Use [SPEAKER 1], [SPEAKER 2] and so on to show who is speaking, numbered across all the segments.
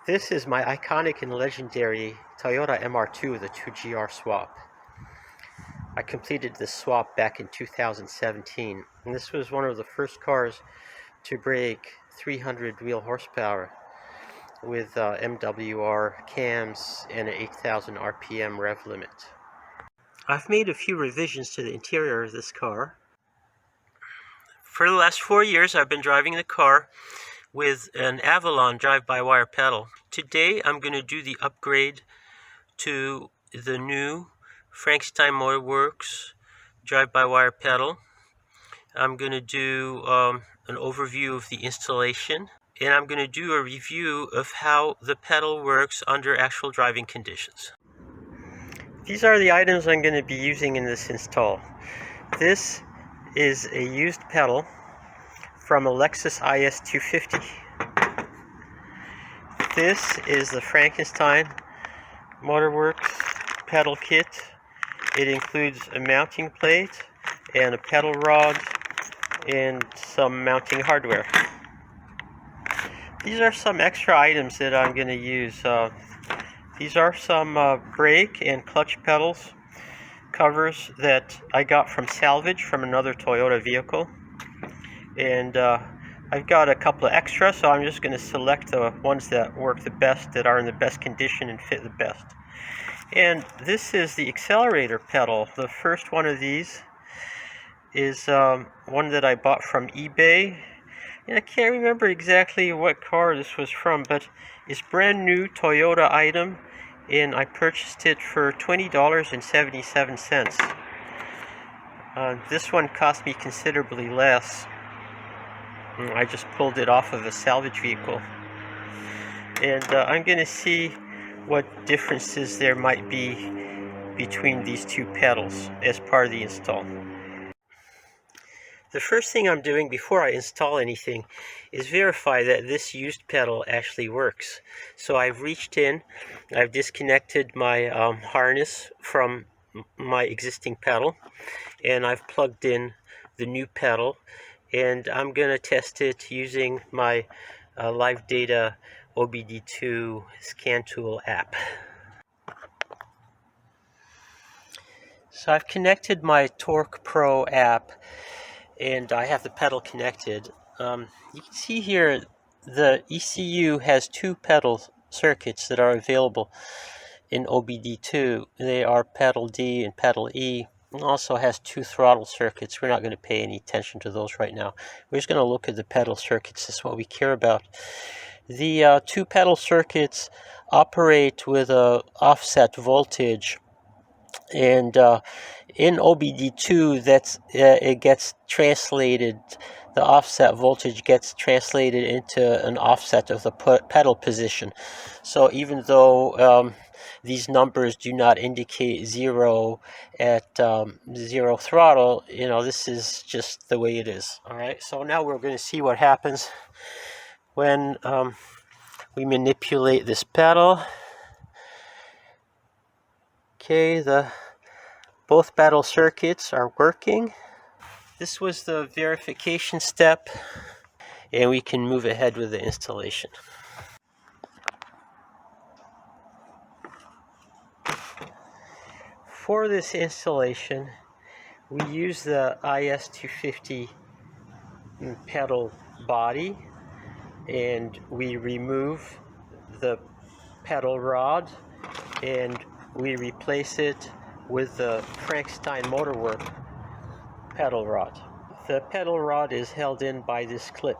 [SPEAKER 1] This is my iconic and legendary Toyota MR2 the 2GR swap. I completed this swap back in 2017, and this was one of the first cars to break 300 wheel horsepower with MWR cams and an 8,000 RPM rev limit. I've made a few revisions to the interior of this car. For the last 4 years I've been driving the car with an Avalon drive-by-wire pedal. Today I'm going to do the upgrade to the new Frankenstein Motor Works drive-by-wire pedal. I'm going to do an overview of the installation, and I'm going to do a review of how the pedal works under actual driving conditions. These are the items I'm going to be using in this install. This is a used pedal from a Lexus IS 250. This is the Frankenstein Motor Works pedal kit. It includes a mounting plate and a pedal rod and some mounting hardware. These are some extra items that I'm going to use. These are some brake and clutch pedals covers that I got from salvage from another Toyota vehicle. And I've got a couple of extras, so I'm just going to select the ones that work the best, that are in the best condition and fit the best. And this is the accelerator pedal. The first one of these is one that I bought from eBay. And I can't remember exactly what car this was from, but it's brand new Toyota item, and I purchased it for $20.77. This one cost me considerably less. I just pulled it off of a salvage vehicle, and I'm going to see what differences there might be between these two pedals as part of the install. The first thing I'm doing before I install anything is verify that this used pedal actually works. So I've reached in, I've disconnected my harness from my existing pedal, and I've plugged in the new pedal, and I'm going to test it using my Live Data OBD2 scan tool app. So I've connected my Torque Pro app, and I have the pedal connected. You can see here the ECU has two pedal circuits that are available in OBD2. They are pedal D and pedal E. It also has two throttle circuits. We're not going to pay any attention to those right now. We're just going to look at the pedal circuits. That's what we care about. The two pedal circuits operate with a offset voltage, and in OBD2 it gets translated, the offset voltage gets translated into an offset of the pedal position. So even though these numbers do not indicate zero at zero throttle, this is just the way it is. Alright, so now we're going to see what happens when we manipulate this pedal. Okay, both pedal circuits are working. This was the verification step, and we can move ahead with the installation. For this installation, we use the IS 250 pedal body, and we remove the pedal rod, and we replace it with the Frankenstein Motor Works pedal rod. The pedal rod is held in by this clip,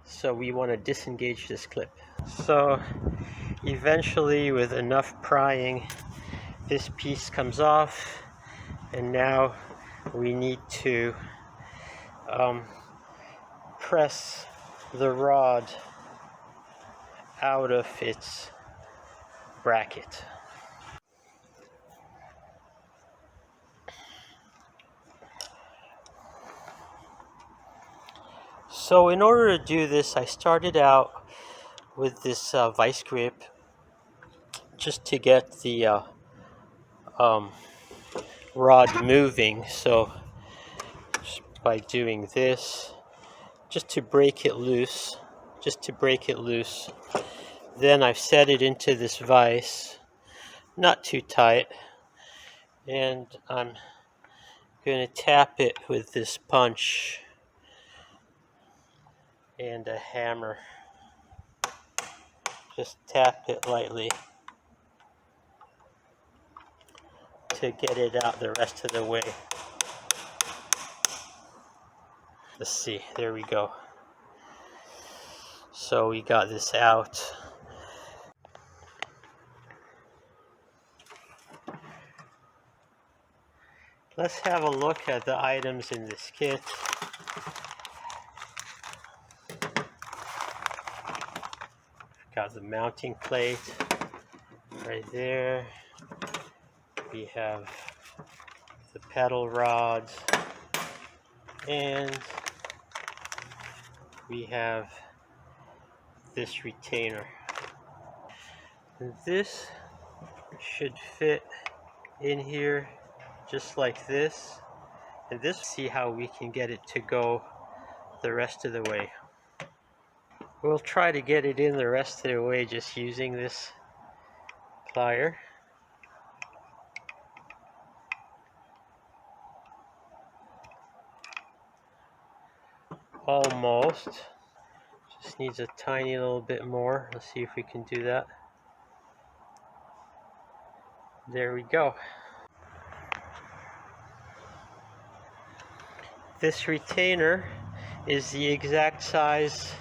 [SPEAKER 1] so we want to disengage this clip. So eventually, with enough prying, this piece comes off, and now we need to press the rod out of its bracket. So in order to do this, I started out with this vice grip just to get the rod moving. So just by doing this, just to break it loose, Then I've set it into this vise, not too tight, and I'm going to tap it with this punch and a hammer. Just tap it lightly to get it out the rest of the way. Let's see, there we go. So we got this out. Let's have a look at the items in this kit. Got the mounting plate right there. We have the pedal rods, and we have this retainer. And this should fit in here just like this, and this, see how we can get it to go the rest of the way. We'll try to get it in the rest of the way just using this plier. Almost. Just needs a tiny little bit more. Let's see if we can do that. There we go. This retainer is the exact size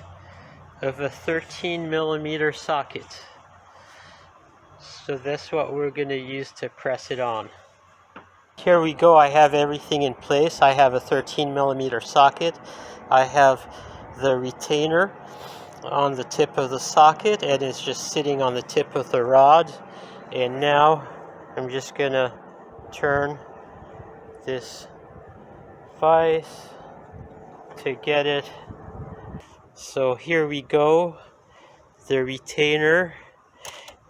[SPEAKER 1] of a 13mm socket. So that's what we're going to use to press it on. Here we go. I have everything in place. I have a 13mm socket. I have the retainer on the tip of the socket, and it's just sitting on the tip of the rod. And now I'm just going to turn this vise to get it. So here we go. The retainer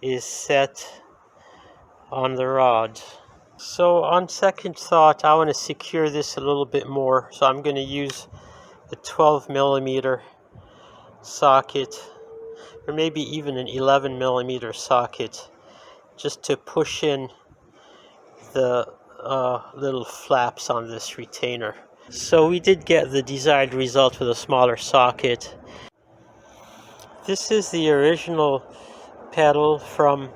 [SPEAKER 1] is set on the rod. So on second thought, I want to secure this a little bit more. So I'm going to use a 12mm socket, or maybe even an 11mm socket, just to push in the little flaps on this retainer. So we did get the desired result with a smaller socket. This is the original pedal from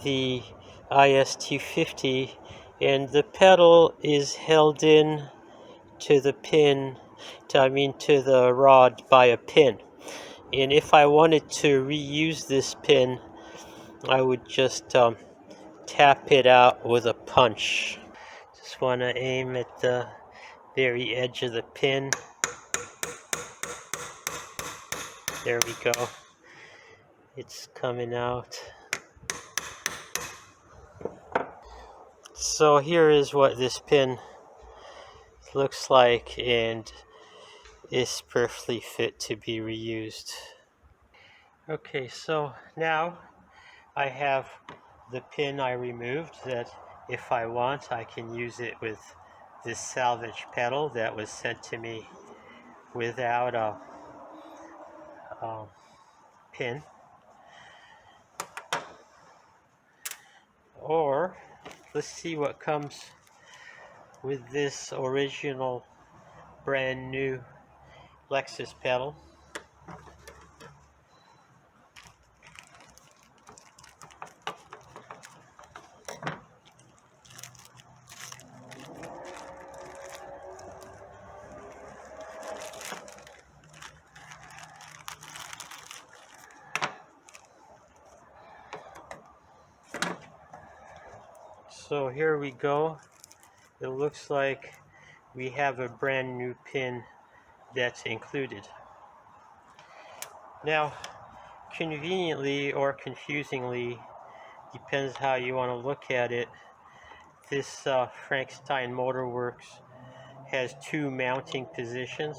[SPEAKER 1] the IS-250, and the pedal is held in to the pin, to the rod by a pin. And if I wanted to reuse this pin, I would just tap it out with a punch. Just want to aim at the very edge of the pin. There we go. It's coming out. So here is what this pin looks like, and is perfectly fit to be reused. Okay, so now I have the pin I removed that if I want I can use it with this salvage pedal that was sent to me without a pin. Or let's see what comes with this original brand new Lexus pedal. So here we go. It looks like we have a brand new pin that's included. Now, conveniently or confusingly, depends how you want to look at it, this Frankenstein Motor Works has two mounting positions.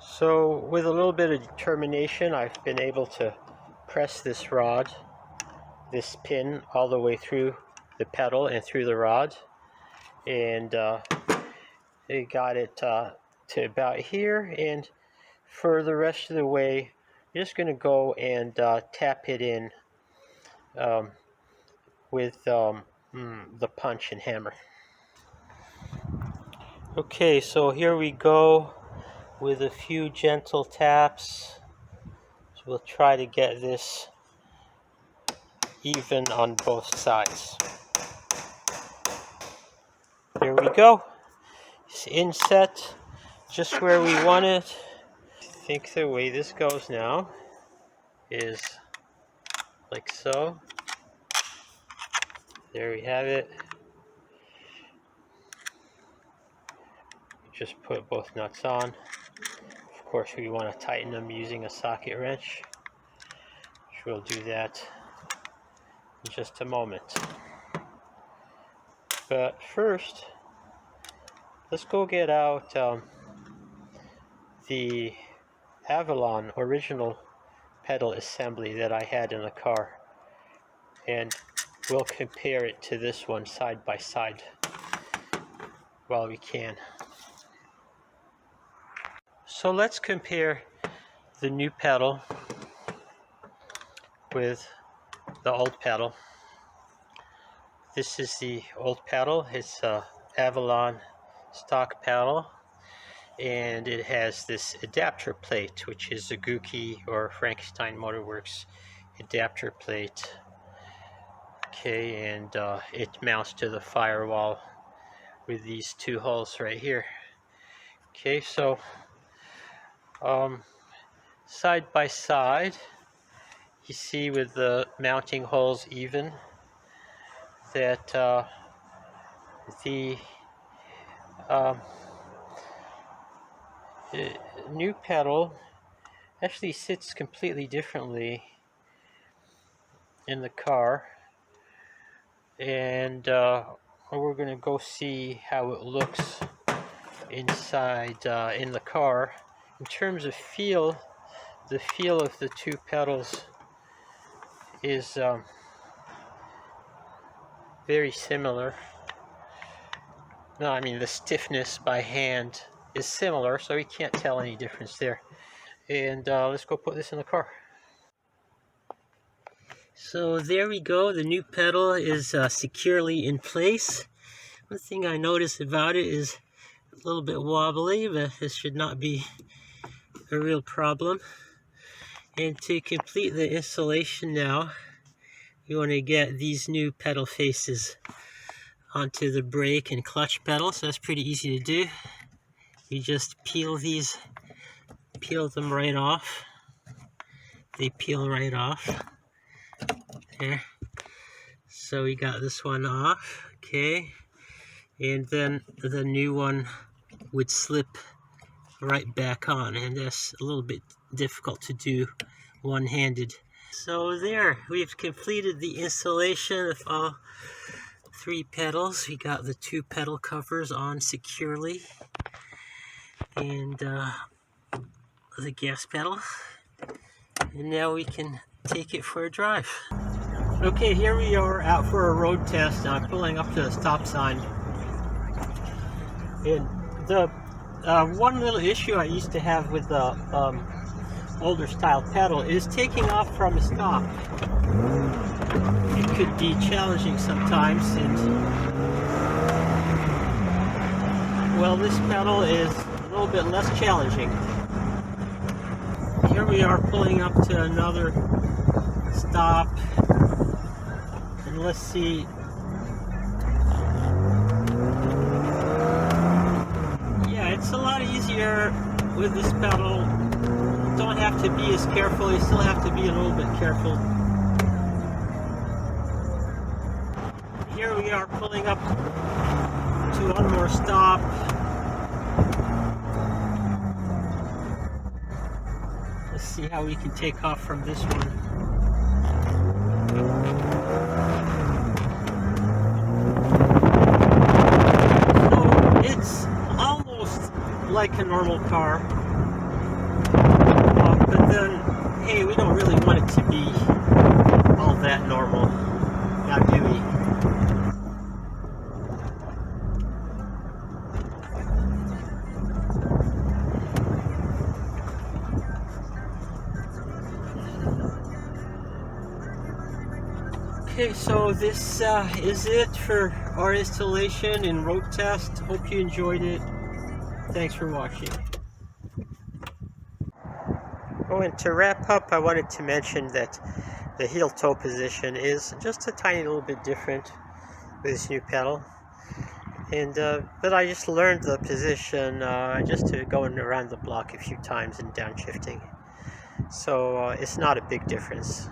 [SPEAKER 1] So with a little bit of determination, I've been able to press this rod, this pin, all the way through the pedal and through the rod, and it got it to about here, and for the rest of the way you're just going to go and tap it in with the punch and hammer. Okay, so here we go with a few gentle taps. So we'll try to get this even on both sides. There we go. It's inset just where we want it. I think the way this goes now is like so. There we have it. Just put both nuts on. Of course, we want to tighten them using a socket wrench, which we'll do that in just a moment. But first, let's go get out the Avalon original pedal assembly that I had in the car, and we'll compare it to this one side by side while we can. So let's compare the new pedal with the old pedal. This is the old pedal. It's a Avalon stock pedal, and it has this adapter plate, which is a Guki or Frankenstein Motor Works adapter plate. Okay, and it mounts to the firewall with these two holes right here. Okay, so side by side, you see with the mounting holes even that the new pedal actually sits completely differently in the car, and we're going to go see how it looks inside in the car. In terms of feel, the feel of the two pedals is very similar. No, I mean the stiffness by hand is similar, so you can't tell any difference there. And let's go put this in the car. So there we go, the new pedal is securely in place. One thing I noticed about it is a little bit wobbly, but this should not be a real problem. And to complete the installation now, you want to get these new pedal faces onto the brake and clutch pedal, so that's pretty easy to do. You just peel them right off. They peel right off. There. So we got this one off, okay, and then the new one would slip right back on, and that's a little bit difficult to do one-handed. So there, we've completed the installation of all three pedals. We got the two pedal covers on securely, and the gas pedal, and now we can take it for a drive. Okay, here we are out for a road test. I'm pulling up to the stop sign, and the one little issue I used to have with the older style pedal is taking off from a stop. It could be challenging sometimes, and well, this pedal is a little bit less challenging. Here we are pulling up to another stop, and let's see. Yeah, it's a lot easier with this pedal. You don't have to be as careful, you still have to be a little bit careful. Here we are pulling up to one more stop. Let's see how we can take off from this one. So it's almost like a normal car, but then, hey, we don't really want it to be all that normal, now do we? Okay, so this is it for our installation and road test. Hope you enjoyed it. Thanks for watching. Oh, and to wrap up, I wanted to mention that the heel toe position is just a tiny little bit different with this new pedal. And but I just learned the position just to going around the block a few times and downshifting. So it's not a big difference.